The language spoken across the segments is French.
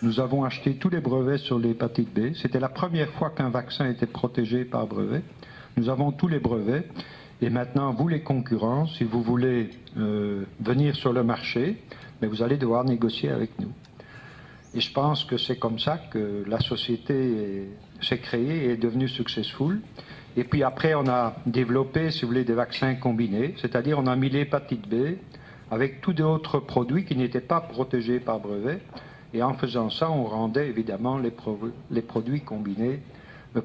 Nous avons acheté tous les brevets sur l'hépatite B. C'était la première fois qu'un vaccin était protégé par brevet. Nous avons tous les brevets. Et maintenant, vous les concurrents, si vous voulez venir sur le marché, mais vous allez devoir négocier avec nous. Et je pense que c'est comme ça que la société s'est créée et est devenue successful. Et puis après, on a développé, si vous voulez, des vaccins combinés, c'est-à-dire on a mis l'hépatite B avec tous d'autres produits qui n'étaient pas protégés par brevet. Et en faisant ça, on rendait évidemment les produits combinés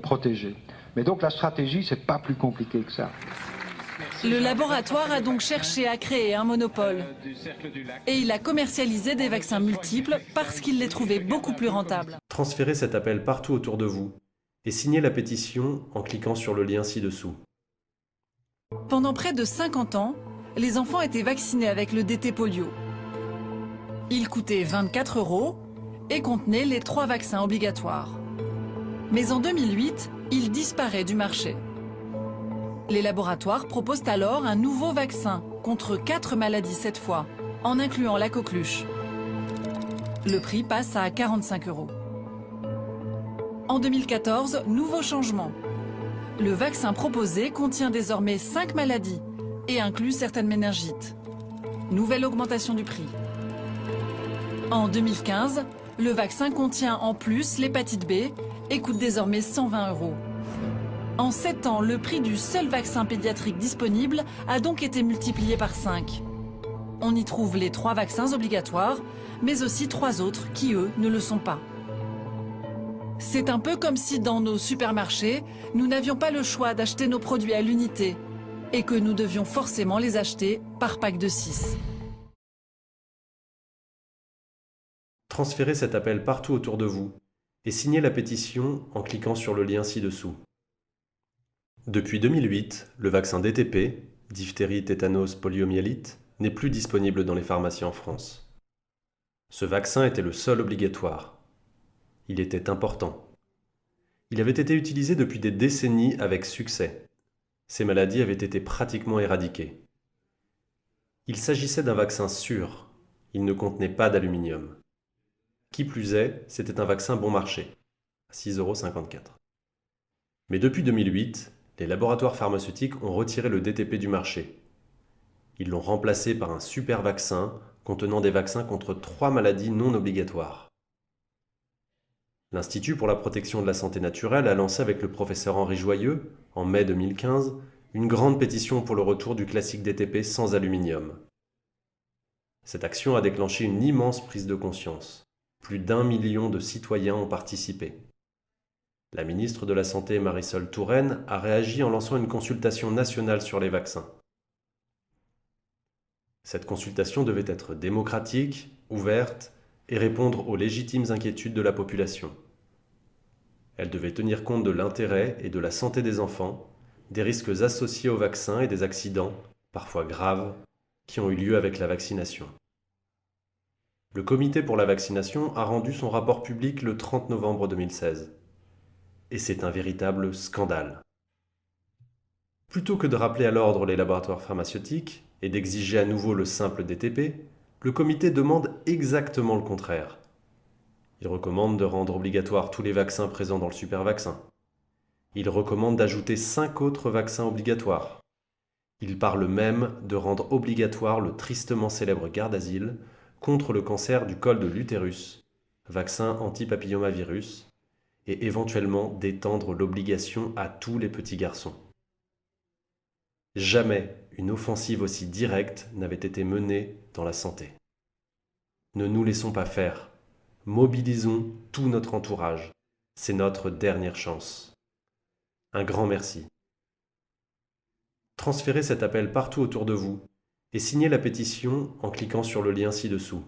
protégés. Mais donc la stratégie, c'est pas plus compliqué que ça. Le laboratoire a donc cherché à créer un monopole. Et il a commercialisé des vaccins multiples parce qu'il les trouvait beaucoup plus rentables. Transférez cet appel partout autour de vous et signez la pétition en cliquant sur le lien ci-dessous. Pendant près de 50 ans, les enfants étaient vaccinés avec le DT polio. Il coûtait 24 € et contenait les 3 vaccins obligatoires. Mais en 2008, il disparaît du marché. Les laboratoires proposent alors un nouveau vaccin contre 4 maladies cette fois, en incluant la coqueluche. Le prix passe à 45 €. En 2014, nouveau changement. Le vaccin proposé contient désormais 5 maladies et inclut certaines méningites. Nouvelle augmentation du prix. En 2015, le vaccin contient en plus l'hépatite B et coûte désormais 120 €. En 7 ans, le prix du seul vaccin pédiatrique disponible a donc été multiplié par 5. On y trouve les 3 vaccins obligatoires, mais aussi 3 autres qui, eux, ne le sont pas. C'est un peu comme si dans nos supermarchés, nous n'avions pas le choix d'acheter nos produits à l'unité et que nous devions forcément les acheter par pack de 6. Transférez cet appel partout autour de vous et signez la pétition en cliquant sur le lien ci-dessous. Depuis 2008, le vaccin DTP, diphtérie, tétanos, poliomyélite, n'est plus disponible dans les pharmacies en France. Ce vaccin était le seul obligatoire. Il était important. Il avait été utilisé depuis des décennies avec succès. Ces maladies avaient été pratiquement éradiquées. Il s'agissait d'un vaccin sûr. Il ne contenait pas d'aluminium. Qui plus est, c'était un vaccin bon marché, à 6,54 €. Mais depuis 2008, les laboratoires pharmaceutiques ont retiré le DTP du marché. Ils l'ont remplacé par un super vaccin contenant des vaccins contre 3 maladies non obligatoires. L'Institut pour la protection de la santé naturelle a lancé avec le professeur Henri Joyeux, en mai 2015, une grande pétition pour le retour du classique DTP sans aluminium. Cette action a déclenché une immense prise de conscience. Plus d'1 million de citoyens ont participé. La ministre de la Santé, Marisol Touraine, a réagi en lançant une consultation nationale sur les vaccins. Cette consultation devait être démocratique, ouverte et répondre aux légitimes inquiétudes de la population. Elle devait tenir compte de l'intérêt et de la santé des enfants, des risques associés au vaccin et des accidents, parfois graves, qui ont eu lieu avec la vaccination. Le Comité pour la vaccination a rendu son rapport public le 30 novembre 2016. Et c'est un véritable scandale. Plutôt que de rappeler à l'ordre les laboratoires pharmaceutiques et d'exiger à nouveau le simple DTP, le comité demande exactement le contraire. Il recommande de rendre obligatoire tous les vaccins présents dans le super vaccin. Il recommande d'ajouter 5 autres vaccins obligatoires. Il parle même de rendre obligatoire le tristement célèbre Gardasil contre le cancer du col de l'utérus, vaccin anti-papillomavirus, et éventuellement d'étendre l'obligation à tous les petits garçons. Jamais une offensive aussi directe n'avait été menée dans la santé. Ne nous laissons pas faire. Mobilisons tout notre entourage. C'est notre dernière chance. Un grand merci. Transférez cet appel partout autour de vous et signez la pétition en cliquant sur le lien ci-dessous.